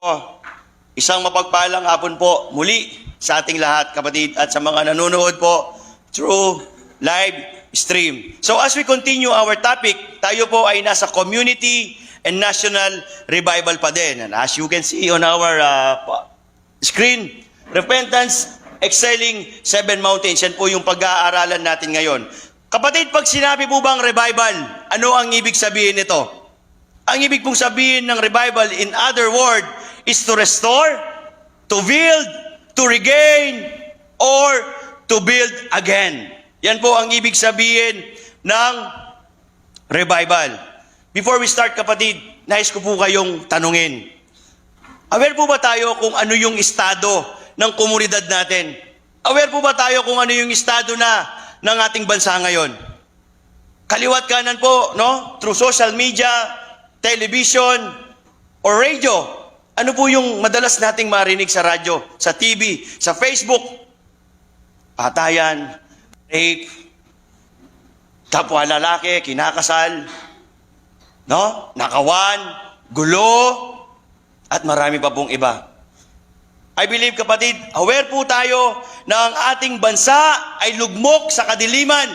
Oh, isang mapagpalang hapon po muli sa ating lahat, kapatid, at sa mga nanonood po through live stream. So as we continue our topic, tayo po ay nasa community and national revival pa din. And as you can see on our screen, repentance, excelling seven mountains. Yan po yung pag-aaralan natin ngayon. Kapatid, pag sinabi po bang revival, ano ang ibig sabihin nito? Ang ibig pong sabihin ng revival, in other word, is to restore, to build, to regain, or to build again. Yan po ang ibig sabihin ng revival. Before we start, kapatid, nais ko po kayong tanungin. Aware po ba tayo kung ano yung estado ng komunidad natin? Aware po ba tayo kung ano yung estado ng ating bansa ngayon? Kaliwat kanan po, no? Through social media, television, or radio. Ano po yung madalas nating marinig sa radyo, sa TV, sa Facebook? Patayan, rape, kapwa lalaki, kinakasal, no? Nakawan, gulo, at marami pa pong iba. I believe, kapatid, aware po tayo na ang ating bansa ay lugmok sa kadiliman.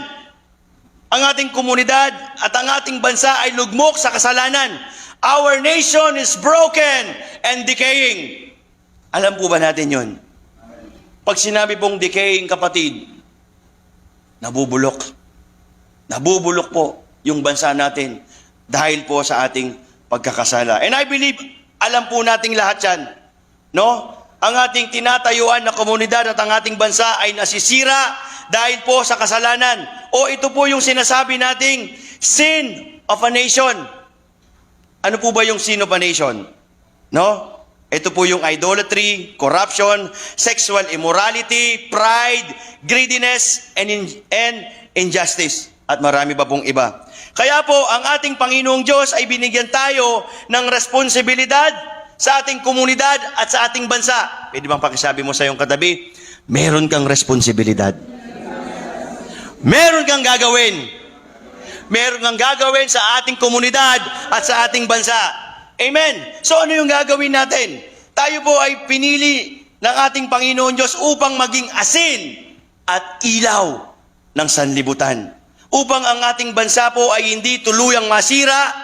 Ang ating komunidad at ang ating bansa ay lugmok sa kasalanan. Our nation is broken and decaying. Alam po ba natin yun? Pag sinabi pong decaying, kapatid, nabubulok. Nabubulok po yung bansa natin dahil po sa ating pagkakasala. And I believe, alam po nating lahat yan. No? Ang ating tinatayuan na komunidad at ang ating bansa ay nasisira dahil po sa kasalanan. O ito po yung sinasabi nating sin of a nation. Ano po ba yung sin of a nation? No? Ito po yung idolatry, corruption, sexual immorality, pride, greediness, and injustice. At marami pa pong iba. Kaya po, ang ating Panginoong Diyos ay binigyan tayo ng responsibilidad sa ating komunidad at sa ating bansa. Pwede bang pakisabi mo sa iyong katabi, meron kang responsibilidad. Meron kang gagawin. Meron kang gagawin sa ating komunidad at sa ating bansa. Amen. So ano yung gagawin natin? Tayo po ay pinili ng ating Panginoon Diyos upang maging asin at ilaw ng sanlibutan. Upang ang ating bansa po ay hindi tuluyang masira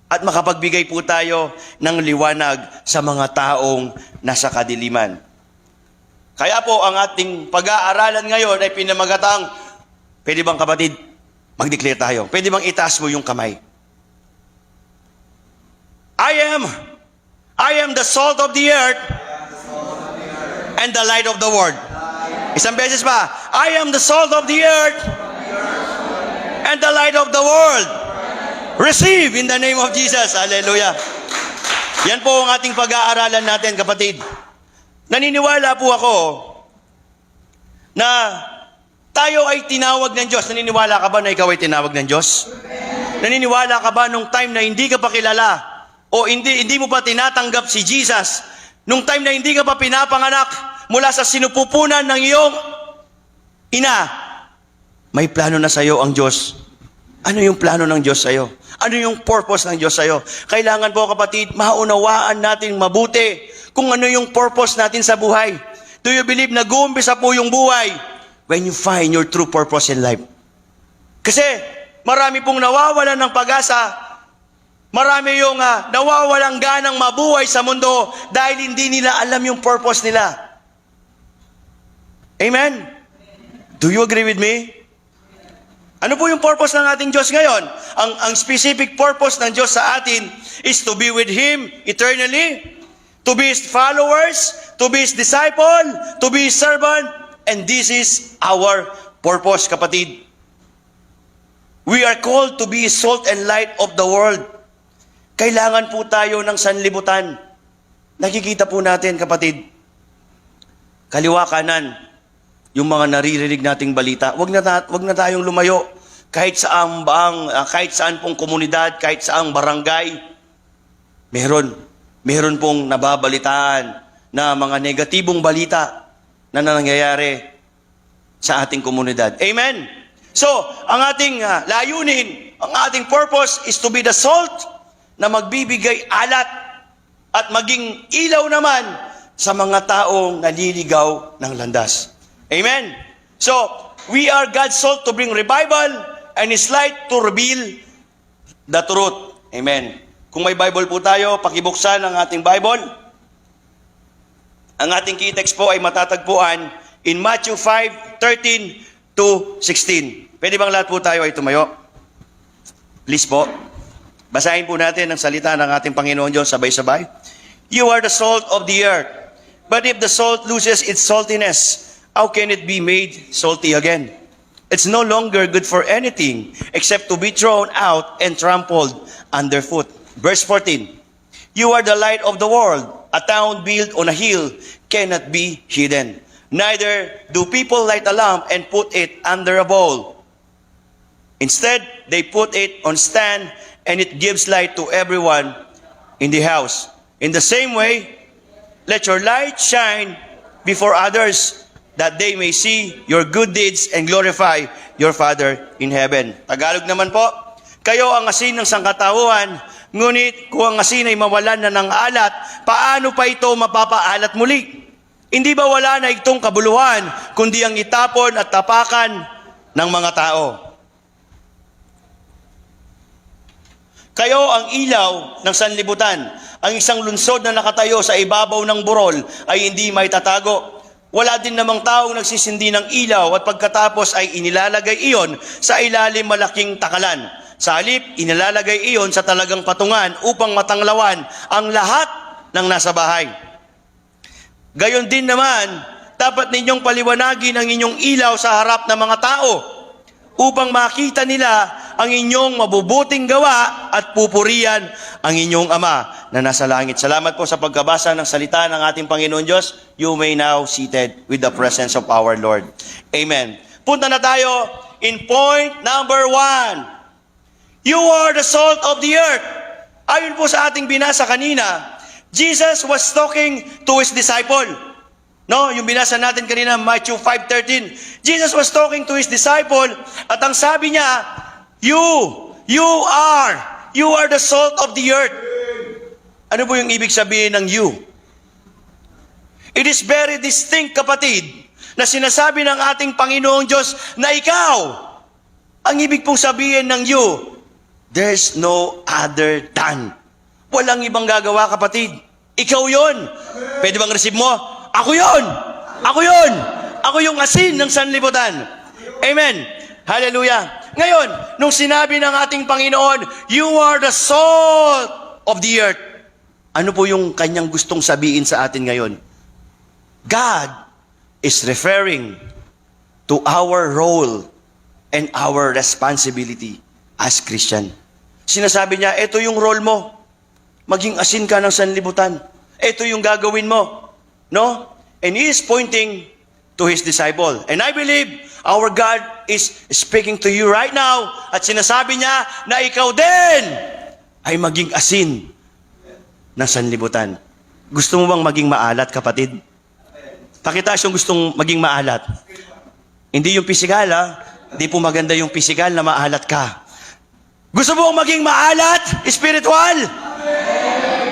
at makapagbigay po tayo ng liwanag sa mga taong nasa kadiliman. Kaya po ang ating pag-aaralan ngayon ay pinamagatang, pwede bang, kapatid, mag-declare tayo. Pwede bang itaas mo yung kamay? I am the salt of the earth and the light of the world. Isang beses pa. I am the salt of the earth and the light of the world. Receive in the name of Jesus. Hallelujah. Yan po ang ating pag-aaralan natin, kapatid. Naniniwala po ako na tayo ay tinawag ng Diyos. Naniniwala ka ba na ikaw ay tinawag ng Diyos? Naniniwala ka ba nung time na hindi ka pa kilala o hindi mo pa tinatanggap si Jesus, nung time na hindi ka pa pinapanganak mula sa sinupupunan ng iyong ina, may plano na sa iyo ang Diyos? Ano yung plano ng Diyos sa iyo? Ano yung purpose ng Diyos sa iyo? Kailangan po, kapatid, maunawaan natin mabuti kung ano yung purpose natin sa buhay. Do you believe na guumpisa po yung buhay when you find your true purpose in life? Kasi marami pong nawawalan ng pag-asa. Marami yung nawawalang ganang mabuhay sa mundo dahil hindi nila alam yung purpose nila. Amen? Do you agree with me? Ano po yung purpose ng ating Diyos ngayon? Ang specific purpose ng Diyos sa atin is to be with Him eternally, to be His followers, to be His disciple, to be His servant, and this is our purpose, kapatid. We are called to be salt and light of the world. Kailangan po tayo ng sanlibutan. Nakikita po natin, kapatid, kaliwa kanan, yung mga naririnig nating balita, wag na tayong lumayo. Kahit saan pong komunidad, kahit saang barangay, meron pong nababalitaan na mga negatibong balita na nangyayari sa ating komunidad. Amen? So, ang ating layunin, ang ating purpose is to be the salt na magbibigay alat at maging ilaw naman sa mga taong naliligaw ng landas. Amen? So, we are God's salt to bring revival and His light to reveal the truth. Amen. Kung may Bible po tayo, pakibuksan ang ating Bible. Ang ating key text po ay matatagpuan in Matthew 5:13 to 16. Pwede bang lahat po tayo ay tumayo? Please po. Basahin po natin ang salita ng ating Panginoon Diyos sabay-sabay. You are the salt of the earth. But if the salt loses its saltiness, how can it be made salty again? It's no longer good for anything except to be thrown out and trampled underfoot. Verse 14. You are the light of the world. A town built on a hill cannot be hidden. Neither do people light a lamp and put it under a bowl. Instead, they put it on stand and it gives light to everyone in the house. In the same way, let your light shine before others, that they may see your good deeds and glorify your Father in heaven. Tagalog naman po, kayo ang asin ng sangkatauhan, ngunit kung ang asin ay mawalan na ng alat, paano pa ito mapapaalat muli? Hindi ba wala na itong kabuluhan, kundi ang itapon at tapakan ng mga tao? Kayo ang ilaw ng sanlibutan. Ang isang lunsod na nakatayo sa ibabaw ng burol ay hindi may tatago. Wala din namang taong nagsisindi ng ilaw at pagkatapos ay inilalagay iyon sa ilalim malaking takalan. Sa halip, inilalagay iyon sa talagang patungan upang matanglawan ang lahat ng nasa bahay. Gayon din naman, dapat ninyong paliwanagin ang inyong ilaw sa harap ng mga tao upang makita nila ang inyong mabubuting gawa at pupurian ang inyong Ama na nasa langit. Salamat po sa pagkabasa ng salita ng ating Panginoon Diyos. You may now seated with the presence of our Lord. Amen. Punta na tayo in point number 1. You are the salt of the earth. Ayon po sa ating binasa kanina, Jesus was talking to His disciple. No, yung binasa natin kanina, Matthew 5:13. Jesus was talking to His disciple at ang sabi niya, You are the salt of the earth. Ano po yung ibig sabihin ng you? It is very distinct, kapatid, na sinasabi ng ating Panginoong Diyos na ikaw. Ang ibig pong sabihin ng you, there's no other than. Walang ibang gagawa, kapatid. Ikaw yon. Pwede bang receive mo? Ako yon. Ako yon. Ako yung asin ng sanlibutan. Amen. Hallelujah. Ngayon, nung sinabi ng ating Panginoon, you are the salt of the earth. Ano po yung kanyang gustong sabihin sa atin ngayon? God is referring to our role and our responsibility as Christian. Sinasabi niya, ito yung role mo. Maging asin ka ng sanlibutan. Ito yung gagawin mo. No? And He is pointing to His disciple. And I believe our God is speaking to you right now at sinasabi niya na ikaw din ay maging asin ng sanlibutan. Gusto mo bang maging maalat, kapatid? Pakitaas yung gustong maging maalat. Hindi yung pisikal, ha? Hindi po maganda yung pisikal na maalat ka. Gusto mo maging maalat? Spiritual?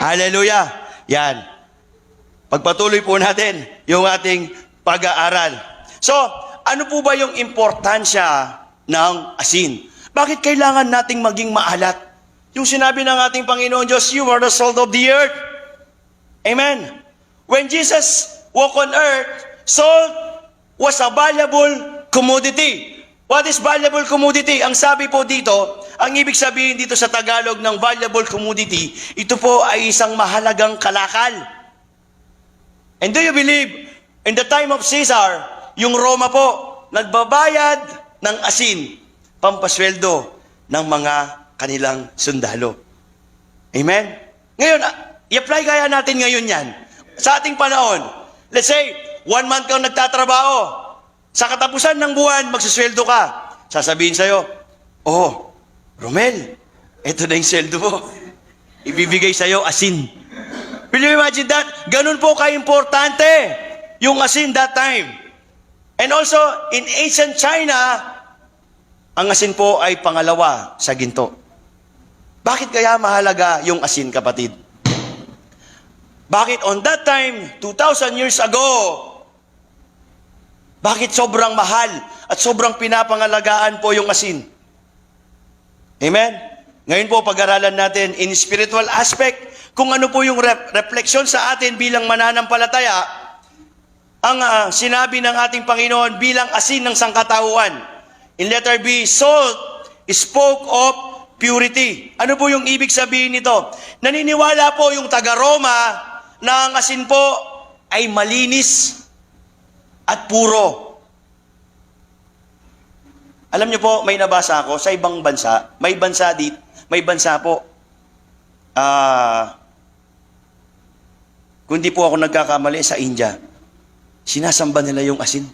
Hallelujah. Yan. Pagpatuloy po natin yung ating pag-aaral. So, ano po ba yung importansya ng asin? Bakit kailangan nating maging maalat? Yung sinabi ng ating Panginoon Diyos, you are the salt of the earth. Amen. When Jesus walked on earth, salt was a valuable commodity. What is valuable commodity? Ang sabi po dito, ang ibig sabihin dito sa Tagalog ng valuable commodity, ito po ay isang mahalagang kalakal. And do you believe, in the time of Caesar, yung Roma po, nagbabayad ng asin, pampasweldo ng mga kanilang sundalo. Amen? Ngayon, i-apply kaya natin ngayon yan. Sa ating panahon, let's say, 1 month kang nagtatrabaho, sa katapusan ng buwan, magsusweldo ka. Sasabihin sa'yo, oh, Romel, ito na yung sweldo mo. Ibibigay sa'yo asin. Will you imagine that? Ganun po ka-importante yung asin that time. And also, in ancient China, ang asin po ay pangalawa sa ginto. Bakit kaya mahalaga yung asin, kapatid? Bakit on that time, 2,000 years ago, bakit sobrang mahal at sobrang pinapangalagaan po yung asin? Amen? Ngayon po, pag-aralan natin in spiritual aspect, kung ano po yung refleksyon sa atin bilang mananampalataya, ang sinabi ng ating Panginoon bilang asin ng sangkatauhan. In letter B, salt spoke of purity. Ano po yung ibig sabihin nito? Naniniwala po yung taga-Roma na ang asin po ay malinis at puro. Alam niyo po, may nabasa ako sa ibang bansa, may bansa po, kung di po ako nagkakamali, sa India, sinasamba nila yung asin.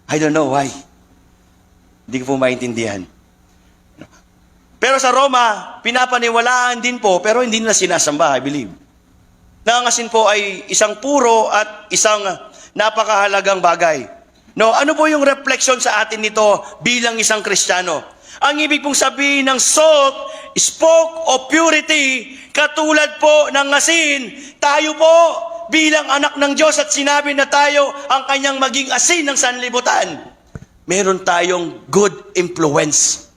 I don't know why. Hindi ko po maintindihan. Pero sa Roma, pinapaniwalaan din po, pero hindi nila sinasamba, I believe. Na ang asin po ay isang puro at isang napakahalagang bagay. No, ano po yung reflection sa atin nito bilang isang Kristiyano? Ang ibig pong sabihin ng salt, spoke of purity, katulad po ng asin, tayo po bilang anak ng Diyos at sinabi na tayo ang kanyang maging asin ng sanlibutan. Meron tayong good influence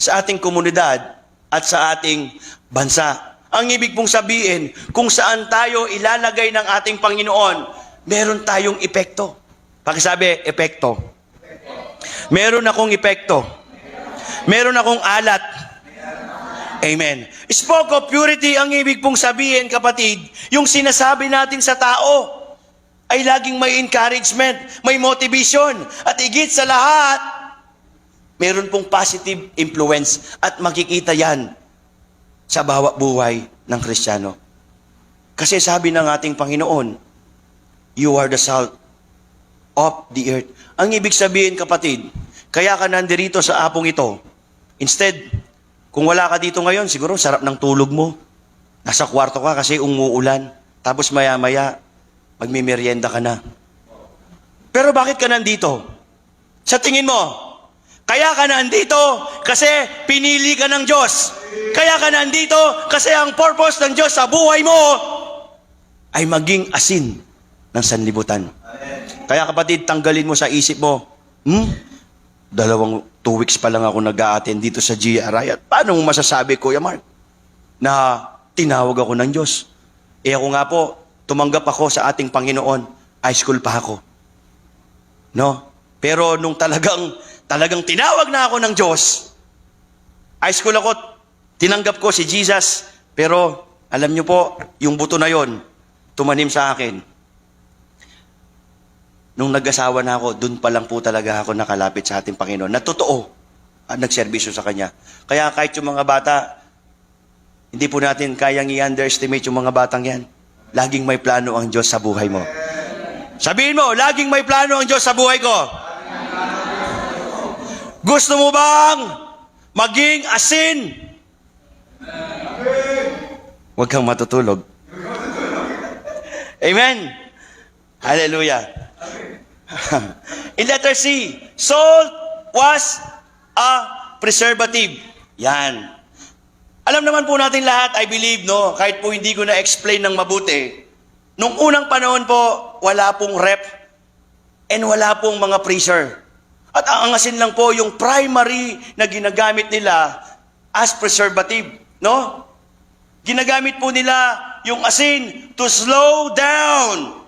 sa ating komunidad at sa ating bansa. Ang ibig pong sabihin, kung saan tayo ilalagay ng ating Panginoon, meron tayong epekto. Pakisabi, epekto. Meron akong epekto. Meron akong alat. Amen. Spoke of purity, ang ibig pong sabihin, kapatid, yung sinasabi natin sa tao ay laging may encouragement, may motivation, at higit sa lahat, meron pong positive influence at makikita yan sa bawat buhay ng Kristiyano. Kasi sabi ng ating Panginoon, you are the salt of the earth. Ang ibig sabihin, kapatid, kaya ka nandirito sa apong ito. Instead, kung wala ka dito ngayon, siguro sarap ng tulog mo. Nasa kwarto ka kasi umuulan. Tapos maya-maya, magmimerienda ka na. Pero bakit ka nandito? Sa tingin mo, kaya ka nandito kasi pinili ka ng Diyos. Kaya ka nandito kasi ang purpose ng Diyos sa buhay mo ay maging asin ng sanlibutan. Kaya kapatid, tanggalin mo sa isip mo, 2 weeks pa lang ako nag-a-attend dito sa GRI. At paano mo masasabi, Kuya Mark, na tinawag ako ng Diyos? Ako nga po, tumanggap ako sa ating Panginoon. High school pa ako. No? Pero nung talagang tinawag na ako ng Diyos, high school ako, tinanggap ko si Jesus, pero alam niyo po, yung buto na yon tumanim sa akin. Nung nag-asawa na ako, dun pa lang po talaga ako nakalapit sa ating Panginoon. Na totoo, at nagserbisyo sa Kanya. Kaya kahit yung mga bata, hindi po natin kayang i-underestimate yung mga batang yan. Laging may plano ang Diyos sa buhay mo. Sabihin mo, laging may plano ang Diyos sa buhay ko. Gusto mo bang maging asin? Huwag kang matutulog. Amen. Hallelujah. In letter C, salt was a preservative. Yan. Alam naman po natin lahat, I believe, no? Kahit po hindi ko na-explain ng mabuti, nung unang panahon po, wala pong rep and wala pong mga freezer. At ang asin lang po yung primary na ginagamit nila as preservative, no? Ginagamit po nila yung asin to slow down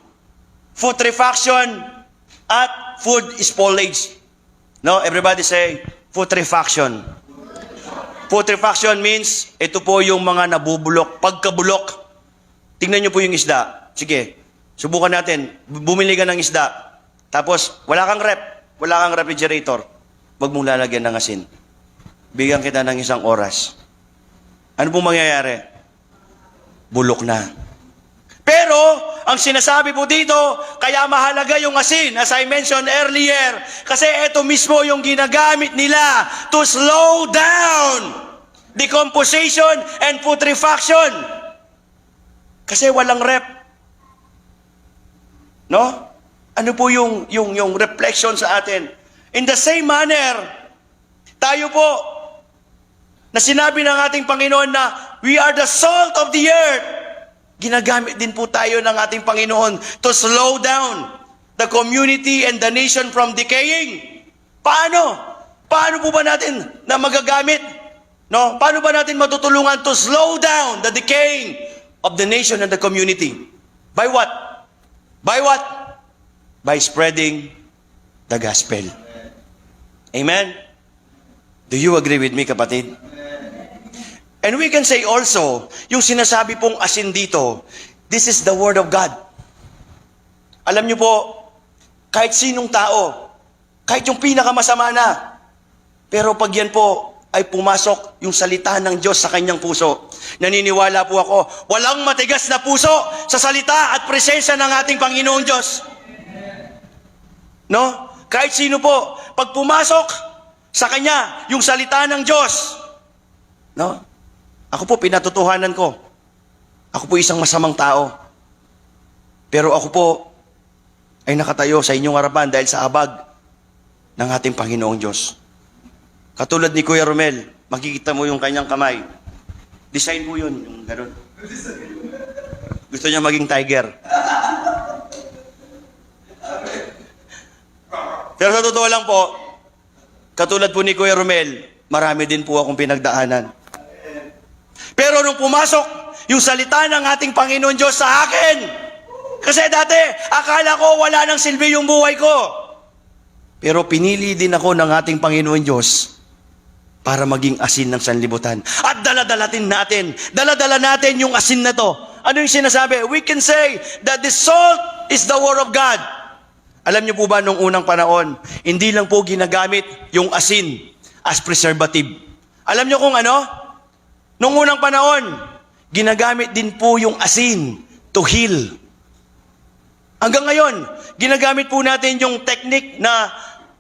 putrefaction at food spoilage. No? Everybody say, putrefaction. Putrefaction means, ito po yung mga nabubulok, pagkabulok. Tingnan nyo po yung isda. Sige, subukan natin. Bumili ka ng isda. Tapos, wala kang refrigerator. Huwag mong lalagyan ng asin. Bigyan kita ng 1 oras. Ano pong mangyayari? Bulok na. Pero, ang sinasabi po dito, kaya mahalaga yung asin, as I mentioned earlier, kasi ito mismo yung ginagamit nila to slow down decomposition and putrefaction. Kasi walang rep. No? Ano po yung reflection sa atin? In the same manner, tayo po, na sinabi ng ating Panginoon na We are the salt of the earth. Ginagamit din po tayo ng ating Panginoon to slow down the community and the nation from decaying. Paano? Paano po ba natin na magagamit? No? Paano ba natin matutulungan to slow down the decaying of the nation and the community? By what? By what? By spreading the gospel. Amen? Do you agree with me, kapatid? And we can say also, yung sinasabi pong asin dito, this is the Word of God. Alam niyo po, kahit sinong tao, kahit yung pinakamasama na, pero pag yan po ay pumasok yung salita ng Diyos sa kanyang puso, naniniwala po ako, walang matigas na puso sa salita at presensya ng ating Panginoong Diyos. No? Kahit sino po, pag pumasok sa kanya yung salita ng Diyos, no? Ako po, pinatotohanan ko. Ako po isang masamang tao. Pero ako po ay nakatayo sa inyong harapan dahil sa habag ng ating Panginoong Diyos. Katulad ni Kuya Romel, makikita mo yung kanyang kamay. Design mo yun, yung gano'n. Gusto niya maging tiger. Pero sa totoo lang po, katulad po ni Kuya Romel, marami din po akong pinagdaanan. Pero nung pumasok yung salita ng ating Panginoon Diyos sa akin, kasi dati, akala ko wala nang silbi yung buhay ko. Pero pinili din ako ng ating Panginoon Diyos para maging asin ng sanlibutan. At daladala natin yung asin na to. Ano yung sinasabi? We can say that the salt is the Word of God. Alam niyo po ba, nung unang panahon, hindi lang po ginagamit yung asin as preservative. Alam niyo kung ano? Nung unang panahon, ginagamit din po yung asin to heal. Hanggang ngayon, ginagamit po natin yung technique na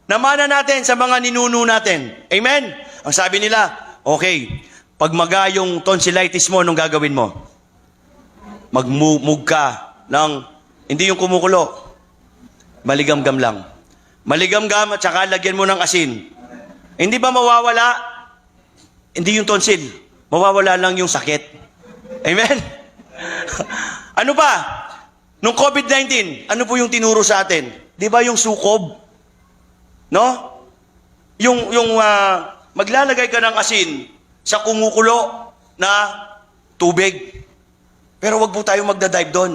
namana natin sa mga ninuno natin. Amen? Ang sabi nila, okay, pag maga yung tonsillitis mo, anong gagawin mo? Magmumug ka ng, hindi yung kumukulo, maligamgam lang. Maligamgam at saka lagyan mo ng asin. Hindi ba mawawala? Hindi yung tonsil. Mawawala lang yung sakit. Amen? Ano pa? Nung COVID-19, ano po yung tinuro sa atin? Di ba yung sukob? No? Yung maglalagay ka ng asin sa kumukulo na tubig. Pero wag po tayo magdadive doon.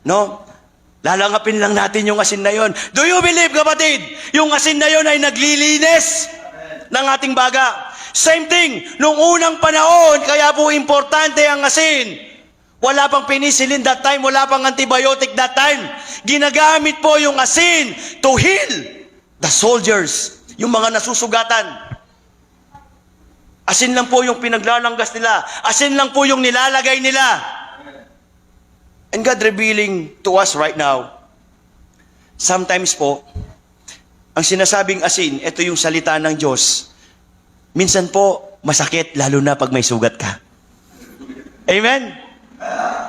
No? Lalangapin lang natin yung asin na yon. Do you believe, kapatid? Yung asin na yon ay naglilinis ng ating baga. Same thing, nung unang panahon, kaya po importante ang asin. Wala pang penicillin that time, wala pang antibiotic that time. Ginagamit po yung asin to heal the soldiers, yung mga nasusugatan. Asin lang po yung pinaglalanggas nila. Asin lang po yung nilalagay nila. And God revealing to us right now, sometimes po, ang sinasabing asin, ito yung salita ng Diyos. Minsan po, masakit, lalo na pag may sugat ka. Amen?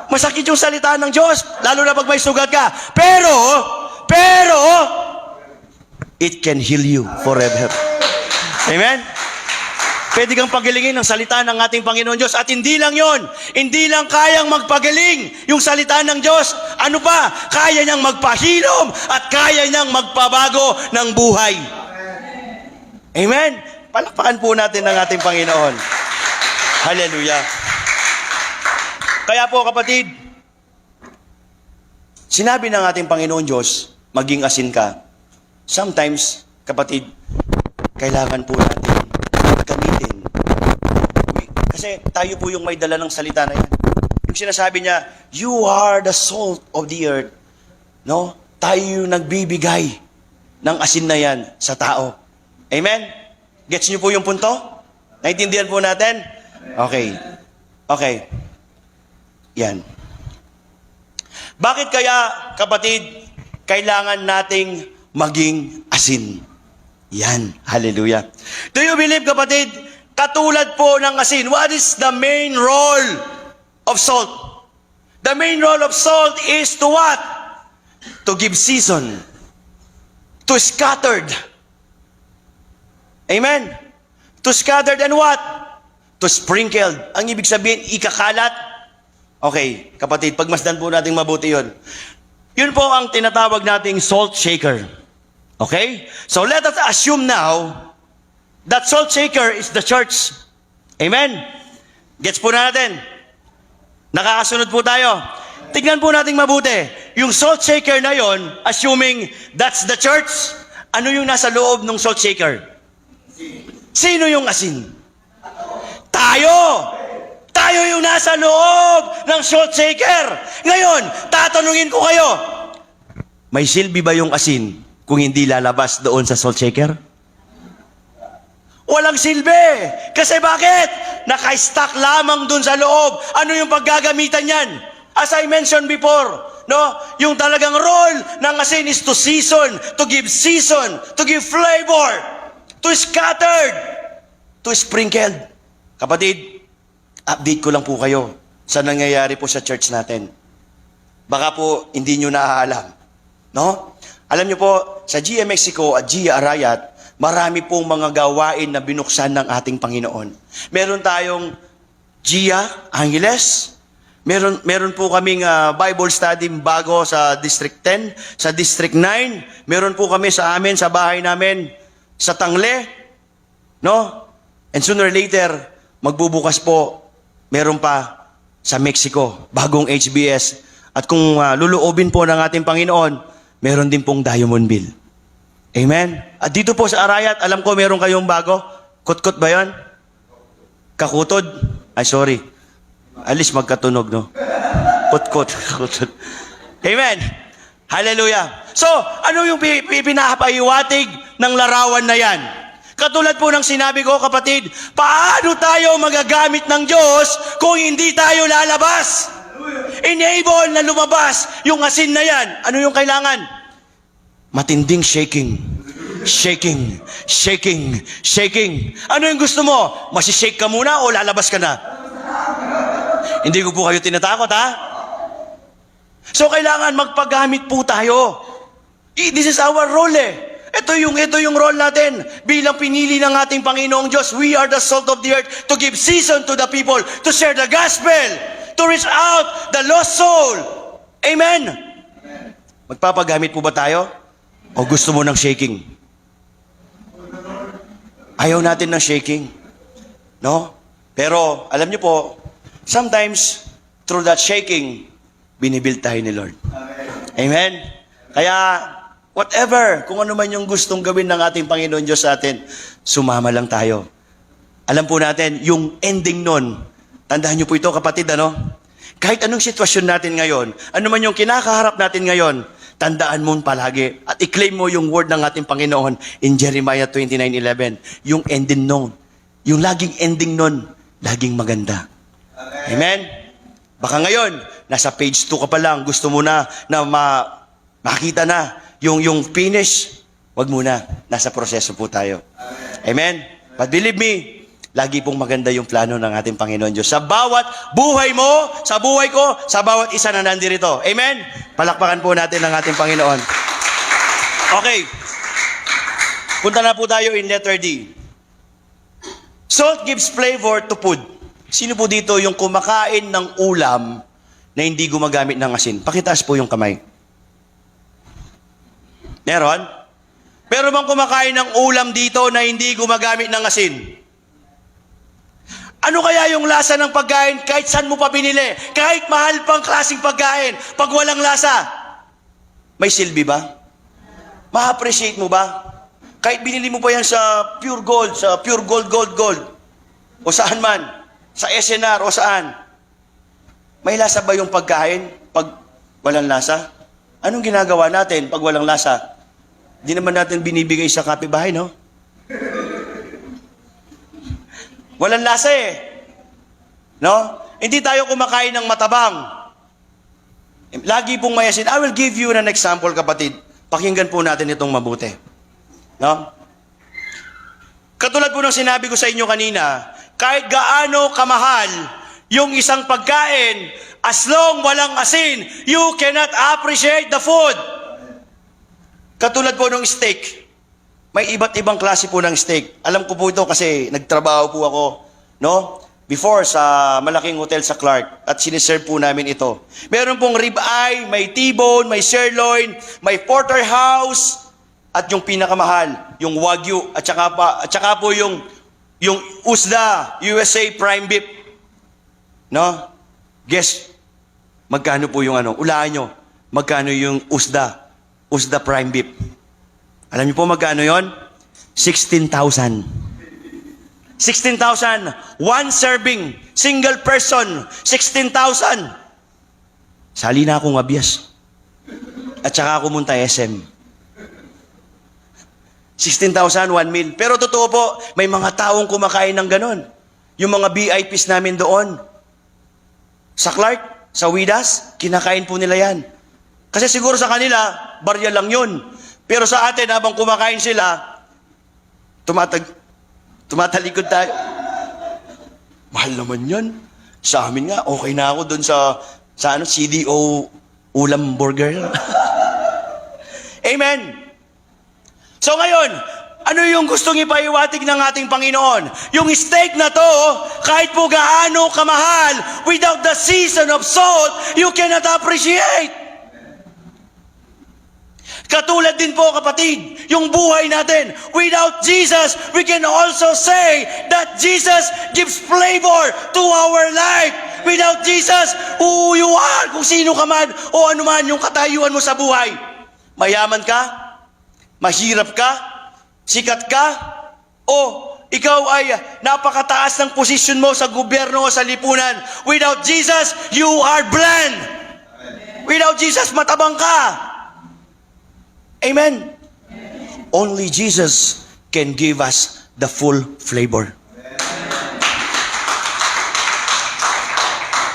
Masakit yung salita ng Diyos, lalo na pag may sugat ka. Pero, it can heal you forever. Amen? Pwede kang pagilingin ng salita ng ating Panginoon Diyos. At hindi lang yon, hindi lang kayang magpagaling yung salita ng Diyos. Ano pa? Kaya niyang magpahilom at kaya niyang magpabago ng buhay. Amen? Palakpakan po natin ang ating Panginoon. Hallelujah. Kaya po, kapatid, sinabi ng ating Panginoon Diyos, maging asin ka. Sometimes, kapatid, kailangan po natin gamitin. Kasi tayo po yung may dala ng salita na yan. Yung sinasabi niya, you are the salt of the earth. No? Tayo yung nagbibigay ng asin na yan sa tao. Amen? Gets niyo po yung punto? Naintindihan po natin? Okay. Okay. Yan. Bakit kaya, kapatid, kailangan nating maging asin? Yan. Hallelujah. Do you believe, kapatid, katulad po ng asin, what is the main role of salt? The main role of salt is to what? To give season. To scattered. Amen? To scattered and what? to sprinkled. Ang ibig sabihin, ikakalat. Okay, kapatid, pagmasdan po natin mabuti yun. Yun po ang tinatawag nating salt shaker. Okay? So let us assume now that salt shaker is the church. Amen? Gets po natin? Nakakasunod po tayo. Tignan po natin mabuti. Yung salt shaker na yon, assuming that's the church, ano yung nasa loob ng salt shaker? Sino yung asin? Tayo! Tayo yung nasa loob ng salt shaker. Ngayon, tatanungin ko kayo, may silbi ba yung asin kung hindi lalabas doon sa salt shaker? Walang silbi. Kasi bakit? Naka-stack lamang doon sa loob. Ano yung paggagamitan yan? As I mentioned before, no? Yung talagang role ng asin is to season, to give flavor, to scattered, to sprinkled. Kapatid, update ko lang po kayo sa nangyayari po sa church natin. Baka po hindi nyo naaalam. No? Alam nyo po, sa GIA Mexico at GIA Arayat, marami pong mga gawain na binuksan ng ating Panginoon. Meron tayong GIA Angeles. Meron po kaming Bible study bago sa District 10, sa District 9. Meron po kami sa amin, sa bahay namin, sa Tangle. No? And sooner or later, magbubukas po, meron pa sa Mexico, bagong HBS. At kung luluobin po ng ating Panginoon, meron din pong Diamondville. Amen? At dito po sa Arayat, alam ko meron kayong bago. Kutkot ba yun? Kakutod? Ay, sorry. Alis magkatunog, no? Kutkot. Kakutod. Amen? Hallelujah. So, ano yung pinapaiwatig ng larawan na yan? Katulad po ng sinabi ko, kapatid, paano tayo magagamit ng Diyos kung hindi tayo lalabas? Enable na lumabas yung asin na yan. Ano yung kailangan? Matinding shaking. Shaking. Shaking. Shaking. Ano yung gusto mo? Masishake ka muna o lalabas ka na? Hindi ko po kayo tinatakot, ha? So, kailangan magpagamit po tayo. This is our role, eh. Ito yung role natin bilang pinili ng ating Panginoong Diyos. We are the salt of the earth to give season to the people, to share the gospel, to reach out the lost soul. Amen? Magpapagamit po ba tayo? O gusto mo ng shaking? Ayaw natin ng shaking. No? Pero, alam niyo po, sometimes, through that shaking, binibuild tayo ni Lord. Amen? Kaya, whatever, kung ano man yung gustong gawin ng ating Panginoon Diyos sa atin, sumama lang tayo. Alam po natin, yung ending nun, tandaan niyo po ito, kapatid, ano? Kahit anong sitwasyon natin ngayon, ano man yung kinakaharap natin ngayon, tandaan mo palagi at i-claim mo yung word ng ating Panginoon in Jeremiah 29:11. Yung ending nun, yung laging ending nun, laging maganda. Amen? Baka ngayon, nasa page 2 ka pa lang, gusto mo na makita na yung finish, wag muna. Nasa proseso po tayo. Amen? But believe me, lagi pong maganda yung plano ng ating Panginoon Diyos. Sa bawat buhay mo, sa buhay ko, sa bawat isa na nandirito. Amen? Palakpakan po natin ang ating Panginoon. Okay. Punta na po tayo in letter D. Salt gives flavor to food. Sino po dito yung kumakain ng ulam na hindi gumagamit ng asin? Pakitaas po yung kamay. Meron? Pero bang kumakain ng ulam dito na hindi gumagamit ng asin? Ano kaya yung lasa ng pagkain kahit saan mo pa binili? Kahit mahal pang klaseng pagkain, pag walang lasa, may silbi ba? Ma-appreciate mo ba? Kahit binili mo pa yan sa pure gold, gold, o saan man, sa SNR o saan, may lasa ba yung pagkain pag walang lasa? Anong ginagawa natin pag walang lasa? Di naman natin binibigay sa kapitbahay, no? Walang lasa eh. No? Hindi tayo kumakain ng matabang. Lagi pong may asin. I will give you an example, kapatid. Pakinggan po natin itong mabuti. No? Katulad po ng sinabi ko sa inyo kanina, kahit gaano kamahal yung isang pagkain, as long walang asin, you cannot appreciate the food. Katulad po ng steak. May iba't ibang klase po ng steak. Alam ko po ito kasi nagtrabaho po ako, no? before sa malaking hotel sa Clark at siniserve po namin ito. Meron pong ribeye, may T-bone, may sirloin, may porterhouse, at yung pinakamahal, yung Wagyu, at saka po yung USDA, USA Prime Beef. No? Guess, magkano po yung ulaan nyo, magkano yung USDA Prime Beef? Alam niyo po magkano yon? 16,000. 16,000. One serving. Single person. 16,000. Sali na akong abyas. At saka ako munta SM. 16,000, 1 meal. Pero totoo po, may mga taong kumakain ng ganon. Yung mga VIPs namin doon. Sa Clark, sa Widas, kinakain po nila yan. Kasi siguro sa kanila, barya lang yun. Pero sa atin, habang kumakain sila, tumatalikod tayo. Mahal naman yan. Sa amin nga, okay na ako doon sa CDO ulam burger. Amen. So ngayon, ano yung gustong ipaiwatig ng ating Panginoon? Yung steak na to, kahit po gaano kamahal, without the season of salt, you cannot appreciate. Katulad din po kapatid, yung buhay natin. Without Jesus, we can also say that Jesus gives flavor to our life. Without Jesus, who you are, kung sino ka man, o ano man yung katayuan mo sa buhay. Mayaman ka, mahirap ka, sikat ka, o ikaw ay napakataas ng posisyon mo sa gobyerno o sa lipunan. Without Jesus, you are bland. Without Jesus, matabang ka. Amen. Only Jesus can give us the full flavor.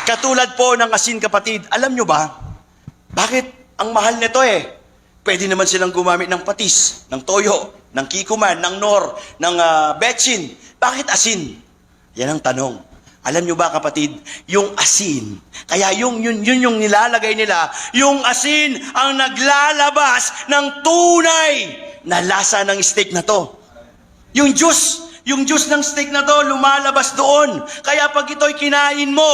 Katulad po ng asin kapatid, alam nyo ba, bakit ang mahal nito Pwede naman silang gumamit ng patis, ng toyo, ng kikuman, ng nor, ng betchin. Bakit asin? Yan ang tanong. Alam nyo ba kapatid, yung asin, kaya yun yung nilalagay nila, yung asin ang naglalabas ng tunay na lasa ng steak na to. Yung juice ng steak na to lumalabas doon. Kaya pag ito'y kinain mo,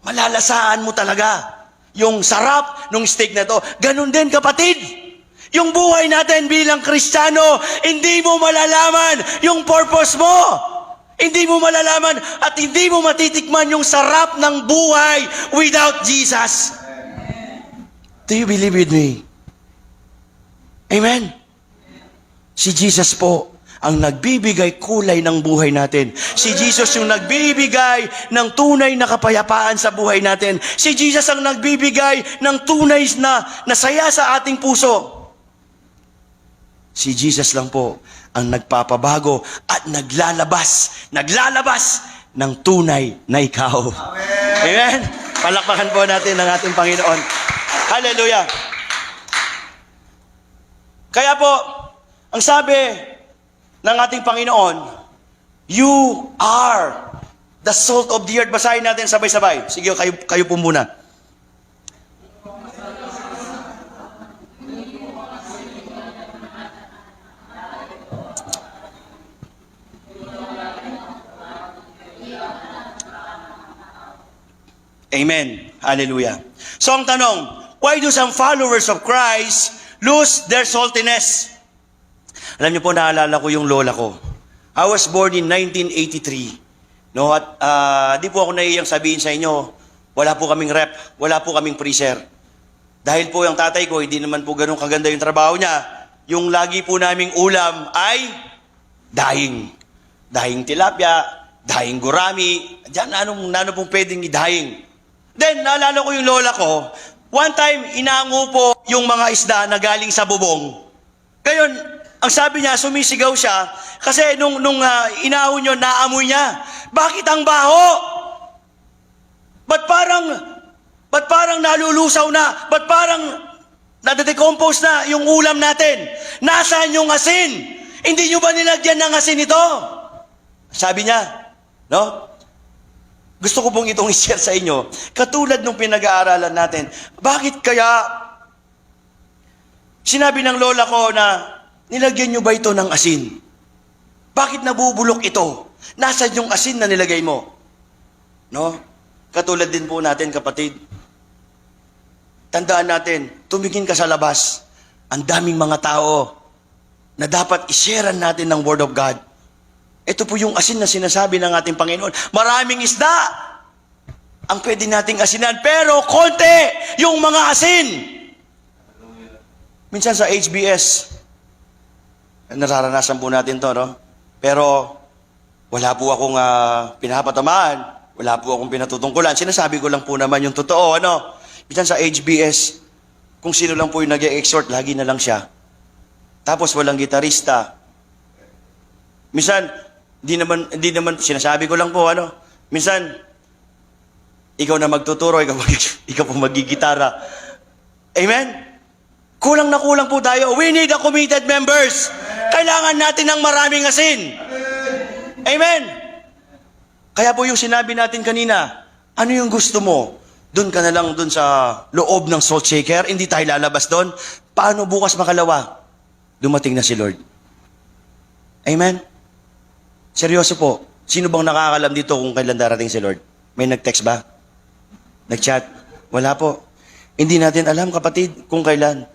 malalasaan mo talaga yung sarap ng steak na to. Ganun din kapatid. Yung buhay natin bilang Kristiyano, hindi mo malalaman yung purpose mo. Hindi mo malalaman at hindi mo matitikman yung sarap ng buhay without Jesus. Do you believe with me? Amen? Si Jesus po ang nagbibigay kulay ng buhay natin. Si Jesus yung nagbibigay ng tunay na kapayapaan sa buhay natin. Si Jesus ang nagbibigay ng tunay na saya sa ating puso. Si Jesus lang po ang nagpapabago at naglalabas ng tunay na ikaw. Amen. Amen? Palakpakan po natin ang ating Panginoon. Hallelujah. Kaya po, ang sabi ng ating Panginoon, you are the salt of the earth. Basahin natin sabay-sabay. Sige, kayo po muna. Amen. Hallelujah. So ang tanong, why do some followers of Christ lose their saltiness? Alam niyo po, naalala ko yung lola ko. I was born in 1983. No, at di po ako naiyang sabihin sa inyo, wala po kaming rep, wala po kaming freezer. Dahil po yung tatay ko, hindi naman po ganun kaganda yung trabaho niya. Yung lagi po naming ulam ay dahing. Dahing tilapia, dahing gurami, diyan ano pong pwedeng idahing. Then, naalala ko yung lola ko, one time, inango po yung mga isda na galing sa bubong. Ngayon, ang sabi niya, sumisigaw siya, kasi nung inahon yun, naamoy niya. Bakit ang baho? Ba't parang nalulusaw na? Ba't parang nade-decompose na yung ulam natin? Nasaan yung asin? Hindi nyo ba nilagyan ng asin ito? Sabi niya, no? Gusto ko pong itong i-share sa inyo. Katulad nung pinag-aaralan natin, bakit kaya sinabi ng lola ko na nilagyan nyo ba ito ng asin? Bakit nabubulok ito? Nasaan yung asin na nilagay mo? No? Katulad din po natin, kapatid. Tandaan natin, tumingin ka sa labas. Ang daming mga tao na dapat i-sharean natin ng Word of God. Ito po yung asin na sinasabi ng ating Panginoon. Maraming isda ang pwede nating asinan, pero konti yung mga asin. Minsan sa HBS, nararanasan po natin to, no? Pero wala po akong pinapatamaan, wala po akong pinatutungkulan. Sinasabi ko lang po naman yung totoo, ano? Minsan sa HBS, kung sino lang po yung nag-e-exhort, lagi na lang siya. Tapos walang gitarista. Minsan, di naman, sinasabi ko lang po, ano? Minsan, ikaw na magtuturo, ikaw po magigitara. Amen? Kulang na kulang po tayo. We need a committed members. Kailangan natin ng maraming asin. Amen? Kaya po yung sinabi natin kanina, ano yung gusto mo? Doon ka na lang doon sa loob ng salt shaker, hindi tayo lalabas doon. Paano bukas makalawa? Dumating na si Lord. Amen? Seryoso po. Sino bang nakakalam dito kung kailan darating si Lord? May nag-text ba? Nag-chat? Wala po. Hindi natin alam, kapatid, kung kailan.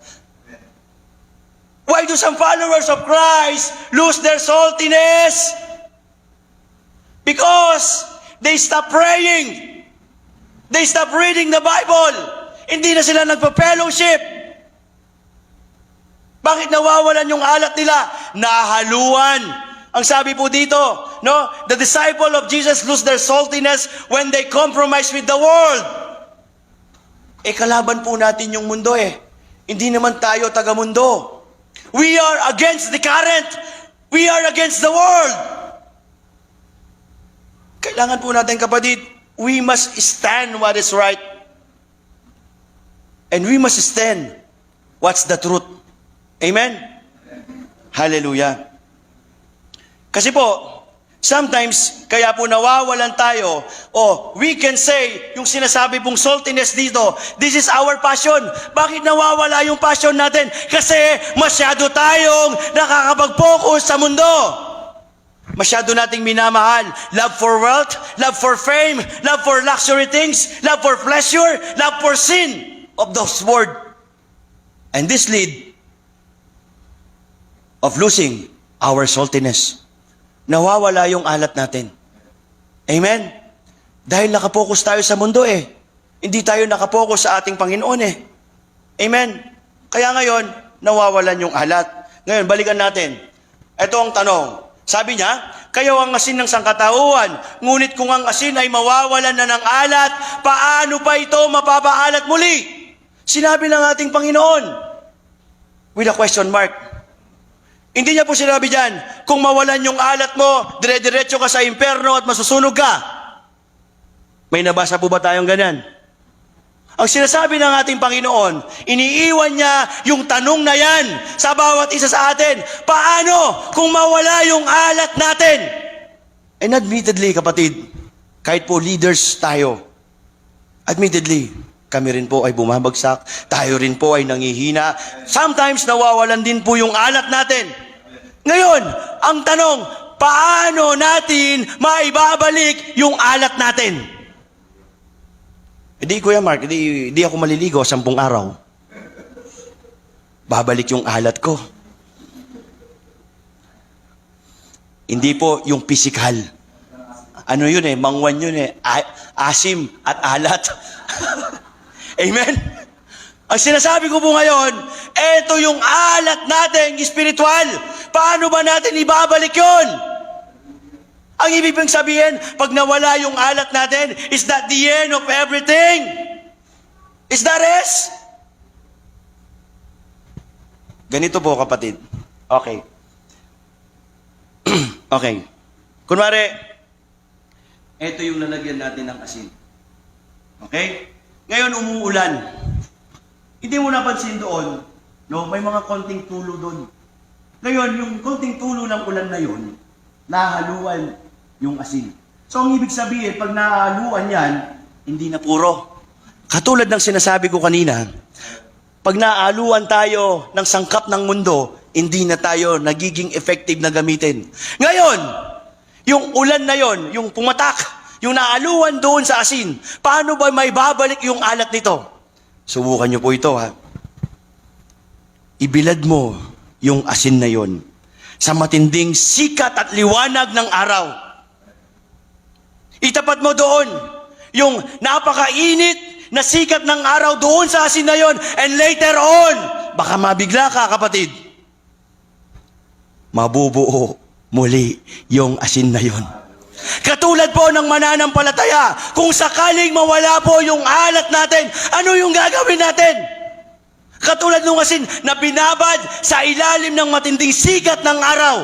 Why do some followers of Christ lose their saltiness? Because they stop praying. They stop reading the Bible. Hindi na sila nagpa-fellowship. Bakit nawawalan yung alat nila? Nahaluan. Ang sabi po dito, no? The disciple of Jesus lose their saltiness when they compromise with the world. Kalaban po natin yung mundo Hindi naman tayo taga-mundo. We are against the current. We are against the world. Kailangan po natin, kapatid, we must stand what is right. And we must stand what's the truth. Amen? Hallelujah. Kasi po, sometimes, kaya po nawawalan tayo, we can say, yung sinasabi pong saltiness dito, this is our passion. Bakit nawawala yung passion natin? Kasi masyado tayong nakakapag-focus sa mundo. Masyado nating minamahal. Love for wealth, love for fame, love for luxury things, love for pleasure, love for sin of those words. And this lead of losing our saltiness. Nawawala yung alat natin. Amen? Dahil nakapokus tayo sa mundo Hindi tayo nakapokus sa ating Panginoon Amen? Kaya ngayon, nawawalan yung alat. Ngayon, balikan natin. Ito ang tanong. Sabi niya, kayo ang asin ng sangkatauhan, ngunit kung ang asin ay mawawalan na ng alat, paano pa ito mapapaalat muli? Sinabi ng ating Panginoon. With a question mark. Hindi niya po sinabi dyan, kung mawalan yung alat mo, dire-diretso ka sa imperno at masusunog ka. May nabasa po ba tayong ganyan? Ang sinasabi ng ating Panginoon, iniiwan niya yung tanong na yan sa bawat isa sa atin. Paano kung mawala yung alat natin? And admittedly, kapatid, kahit po leaders tayo, admittedly, kami rin po ay bumabagsak, tayo rin po ay nangihina. Sometimes nawawalan din po yung alat natin. Ngayon, ang tanong, paano natin maibabalik yung alat natin? Hindi, Kuya Mark, hindi ako maliligo 10 araw. Babalik yung alat ko. Hindi po yung physical. Ano yun mangwan yun asim at alat. Amen? Ang sinasabi ko po ngayon, eto yung alat natin, spiritual. Paano ba natin ibabalik yun? Ang ibig pong sabihin, pag nawala yung alat natin, is that the end of everything? Is that rest? Ganito po, kapatid. Okay. Okay. Kunwari, ito yung lalagyan natin ng asin. Okay? Ngayon, umuulan. Hindi mo napansin doon, no? May mga konting tulo doon. Ngayon, yung konting tulo ng ulan na yun, nahaluan yung asin. So, ang ibig sabihin, pag nahaluan yan, hindi na puro. Katulad ng sinasabi ko kanina, pag naaluan tayo ng sangkap ng mundo, hindi na tayo nagiging effective na gamitin. Ngayon, yung ulan na yon, yung pumatak, yung naaluan doon sa asin, paano ba may babalik yung alat nito? Subukan nyo po ito, ha. Ibilad mo yung asin na yon sa matinding sikat at liwanag ng araw. Itapat mo doon yung napakainit na sikat ng araw doon sa asin na yon, and later on, baka mabigla ka, kapatid. Mabubuo muli yung asin na yon. Katulad po ng mananampalataya, kung sakaling mawala po yung alat natin, ano yung gagawin natin? Katulad ng asin na binabad sa ilalim ng matinding sikat ng araw.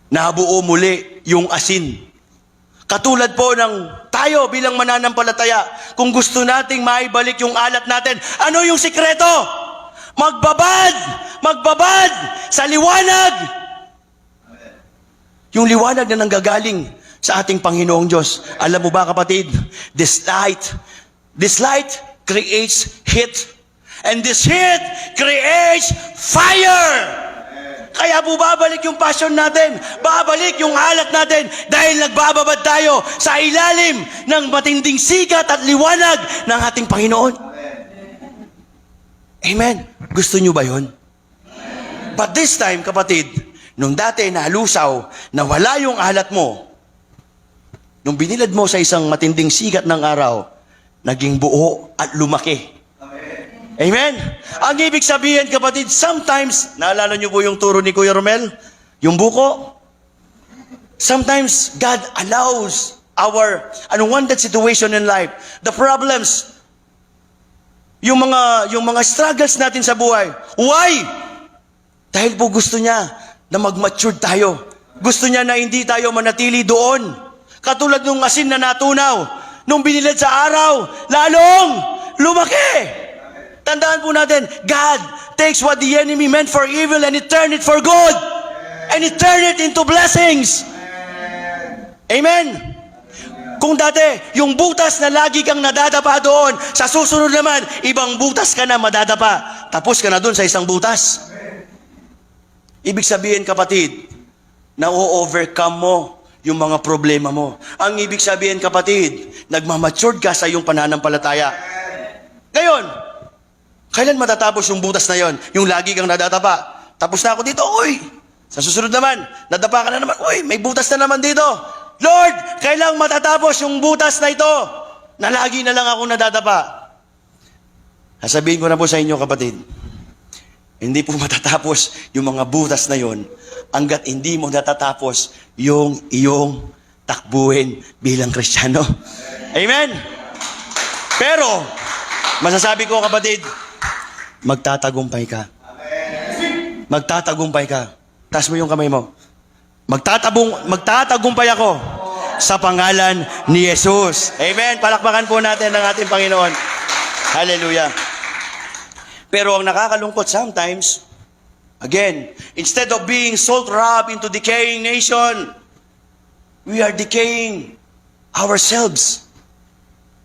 Nabuo muli yung asin. Katulad po ng tayo bilang mananampalataya, kung gusto nating maibalik yung alat natin, ano yung sikreto? Magbabad sa liwanag. Yung liwanag na nanggagaling sa ating Panginoong Diyos. Alam mo ba, kapatid, this light creates heat. And this heat creates fire. Kaya po babalik yung passion natin, babalik yung alat natin, dahil nagbababad tayo sa ilalim ng matinding sikat at liwanag ng ating Panginoon. Amen. Gusto nyo ba yun? But this time, kapatid, nung dati nalusaw, na wala yung alat mo, nung binilad mo sa isang matinding sikat ng araw, naging buo at lumaki. Amen? Ang ibig sabihin, kapatid, sometimes, naalala nyo po yung turo ni Kuya Romel? Yung buko? Sometimes, God allows our unwanted situation in life, the problems, yung mga struggles natin sa buhay. Why? Dahil po gusto niya na mag-mature tayo. Gusto niya na hindi tayo manatili doon. Katulad nung asin na natunaw, nung binilad sa araw, lalong lumaki. Tandaan po natin, God takes what the enemy meant for evil and He turned it for good. And He turned it into blessings. Amen. Kung dati, yung butas na lagi kang nadadapa doon, sa susunod naman, ibang butas ka na madadapa. Tapos ka na doon sa isang butas. Ibig sabihin, kapatid, na o-overcome mo yung mga problema mo. Ang ibig sabihin, kapatid, nagmamatured ka sa iyong pananampalataya. Ngayon, kailan matatapos yung butas na yon? Yung lagi kang nadadapa. Tapos na ako dito, uy! Sa susunod naman, nadapa ka na naman, uy, may butas na naman dito. Lord, kailang matatapos yung butas na ito na lagi na lang ako nadadapa? Sasabihin ko na po sa inyo, kapatid, hindi po matatapos yung mga butas na yon hanggat hindi mo natatapos yung iyong takbuhin bilang Kristiyano. Amen? Pero, masasabi ko, kapatid, magtatagumpay ka. Magtatagumpay ka. Taas mo yung kamay mo. Magtatagumpay ako sa pangalan ni Jesus. Amen. Palakpakan po natin ang ating Panginoon. Hallelujah. Pero ang nakakalungkot sometimes, again, instead of being salt-wrapped into decaying nation, we are decaying ourselves.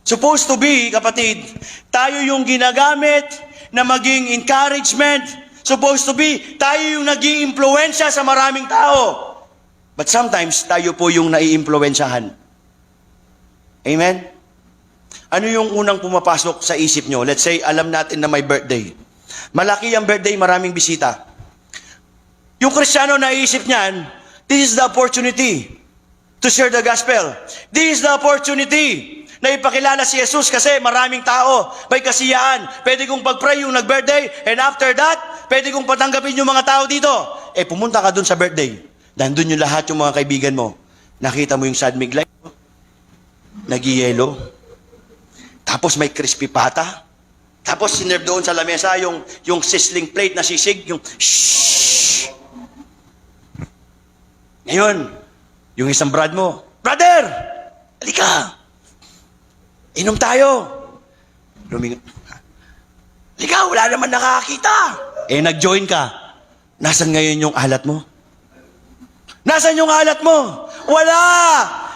Supposed to be, kapatid, tayo yung ginagamit na maging encouragement. Supposed to be, tayo yung nag-iimpluwensya sa maraming tao. But sometimes, tayo po yung nai-impluwensyahan. Amen? Ano yung unang pumapasok sa isip nyo? Let's say, alam natin na may birthday. Malaki ang birthday, maraming bisita. Yung Kristiyano naisip niyan, this is the opportunity to share the gospel. This is the opportunity na ipakilala si Jesus kasi maraming tao, may kasiyahan. Pwede kong pag-pray yung nag-birthday, and after that, pwede kong patanggapin yung mga tao dito. Pumunta ka dun sa birthday. Nandun yung lahat yung mga kaibigan mo. Nakita mo yung sad miglay, nag-yelo. Tapos may crispy pata. Tapos sinerve doon sa lamesa yung sizzling plate na sisig, yung shhh. Ngayon, yung isang brad mo, brother, halika. Inom tayo. Halika, wala naman nakakita. Nag-join ka. Nasaan ngayon yung alat mo? Nasaan yung alat mo? Wala!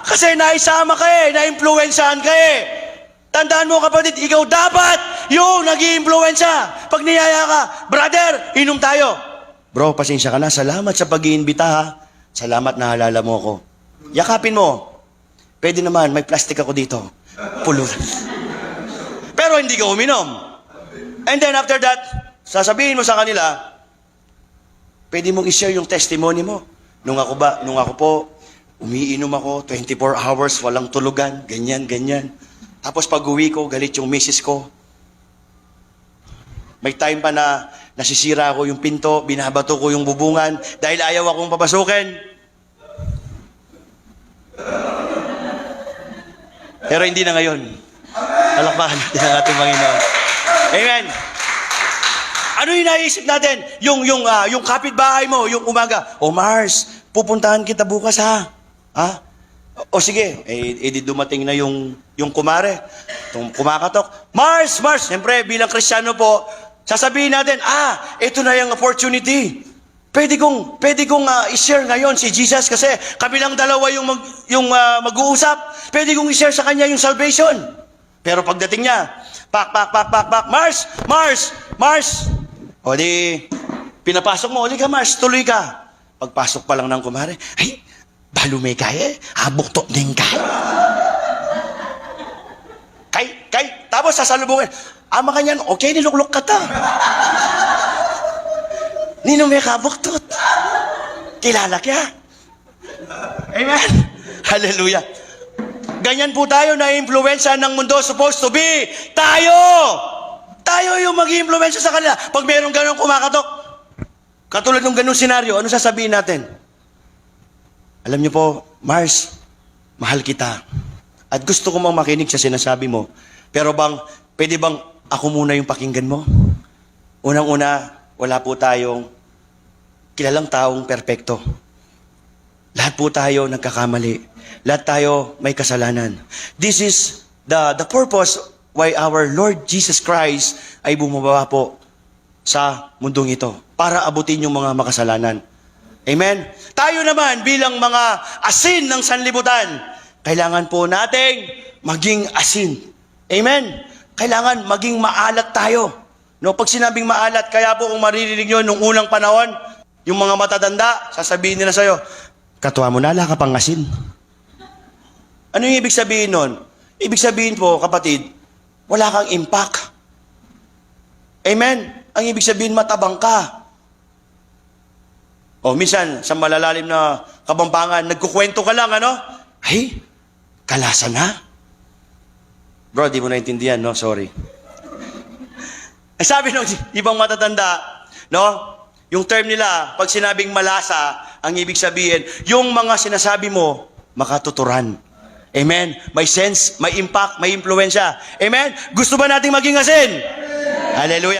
Kasi naisama ka na-influensyahan ka Tandaan mo, kapatid, ikaw dapat yung nag-iimpluwensya. Pag niyaya ka, brother, inom tayo. Bro, pasensya ka na. Salamat sa pag-iimbita, ha. Salamat na halala mo ako. Yakapin mo. Pwede naman, may plastic ako dito. Pulutan. Pero hindi ka uminom. And then after that, sasabihin mo sa kanila, pwede mong i-share yung testimony mo. Nung ako po, umiinom ako, 24 hours, walang tulugan, ganyan, ganyan. Tapos pag uwi ko, galit yung misis ko. May time pa na nasisira ko yung pinto, binabato ko yung bubungan, dahil ayaw akong papasukin. Pero hindi na ngayon. Palakpakan natin ang ating Panginoon. Amen. Ano yung naisip natin? Yung kapitbahay mo, yung umaga, Mars, pupuntahan kita bukas ha? Ha? O sige, di dumating na yung kumare. Kumakatok. Mars! Siyempre, bilang Kristiyano po, sasabihin natin, ito na yung opportunity. Pwede kong i-share ngayon si Jesus kasi kami lang dalawa yung mag-uusap. Pwede kong i-share sa kanya yung salvation. Pero pagdating niya, pak, Mars! O di, pinapasok mo, uli ka Mars, tuloy ka. Pagpasok pa lang ng kumare, ay, balo may kaya, habok to din kaya. Tapos sasalubungin, ama kanyan, okay, niluklok ka ta. Nino may kabuktot. Kilala kya. Amen. Hallelujah. Ganyan po tayo na influensya ng mundo supposed to be. Tayo yung mag-i-influensya sa kanila. Pag mayroong ganun kumakatok, katulad ng ganung senaryo, ano sasabihin natin? Alam niyo po, Mars, mahal kita. At gusto ko mang makinig sa sinasabi mo. Pero pwede bang ako muna yung pakinggan mo? Unang-una, wala po tayong kilalang taong perpekto. Lahat po tayo nagkakamali. Lahat tayo may kasalanan. This is the purpose why our Lord Jesus Christ ay bumaba po sa mundong ito para abutin yung mga makasalanan. Amen? Tayo naman bilang mga asin ng sanlibutan, kailangan po nating maging asin. Amen? Kailangan maging maalat tayo. No, pag sinabing maalat, kaya po kung maririnig nyo nung unang panahon, yung mga matatanda, sasabihin nila sa'yo, katwa mo na, ka pang asin. Ano yung ibig sabihin nun? Ibig sabihin po, kapatid, wala kang impact. Amen? Ang ibig sabihin, matabang ka. O, minsan, sa malalalim na kabampangan, nagkukwento ka lang, ano? Ay, kalasa na. Bro, di mo naintindihan, no? Sorry. Sabi ng ibang matatanda, no? Yung term nila, pag sinabing malasa, ang ibig sabihin, yung mga sinasabi mo, makatuturan. Amen? May sense, may impact, may impluensya. Amen? Gusto ba nating maging asin? Hallelujah.